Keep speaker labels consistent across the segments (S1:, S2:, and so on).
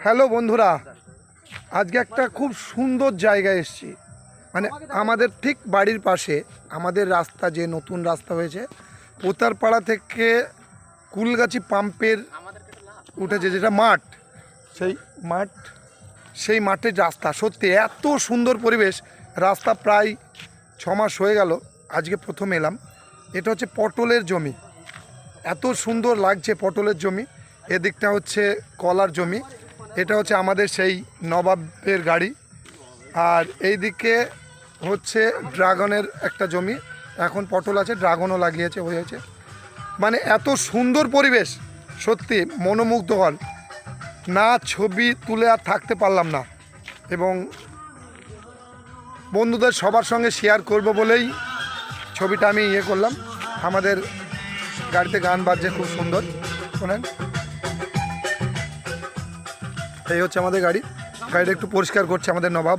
S1: Hello বন্ধুরা, আজকে একটা খুব সুন্দর জায়গায় এসেছি। মানে আমাদের ঠিক বাড়ির পাশে আমাদের রাস্তা, যে নতুন রাস্তা হয়েছে পোতারপাড়া থেকে কুলগাছি পাম্পের উঠেছে যেটা মাঠ, সেই মাঠের রাস্তা। সত্যি এত সুন্দর পরিবেশ। রাস্তা প্রায় 6 মাস হয়ে গেল, আজকে প্রথম এলাম। এটা হচ্ছে পটলের জমি, এত সুন্দর লাগছে পটলের জমি। এদিকটা হচ্ছে কলার জমি, এটা হচ্ছে আমাদের সেই নবাবের গাড়ি। আর এই দিকে হচ্ছে ড্রাগনের একটা জমি, এখন পটল আছে, ড্রাগনও লাগিয়েছে, হয়েছে। মানে এত সুন্দর পরিবেশ, সত্যি মনোমুগ্ধকর। না ছবি তুলে আর থাকতে পারলাম না, এবং বন্ধুদের সবার সঙ্গে শেয়ার করব বলেই ছবিটা আমি করলাম। আমাদের গাড়িতে গান বাজছে খুব সুন্দর, শোনেন। এই হচ্ছে আমাদের গাড়িটা একটু পরিষ্কার করছে আমাদের নবাব।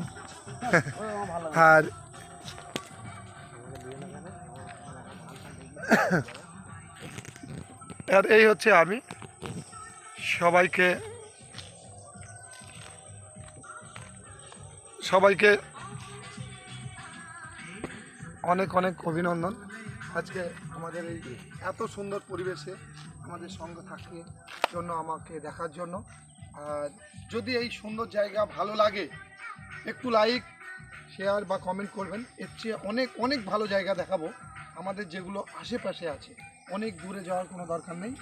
S1: আর এই হচ্ছে আমি। সবাইকে অনেক অনেক অভিনন্দন আজকে আমাদের এই এত সুন্দর পরিবেশে আমাদের সঙ্গে থাকার জন্য, আমাকে দেখার জন্য। আর যদি এই সুন্দর জায়গা ভালো লাগে একটু লাইক, শেয়ার বা কমেন্ট করবেন। এর চেয়ে অনেক অনেক ভালো জায়গা দেখাবো আমাদের, যেগুলো আশেপাশে আছে। অনেক দূরে যাওয়ার কোনো দরকার নেই।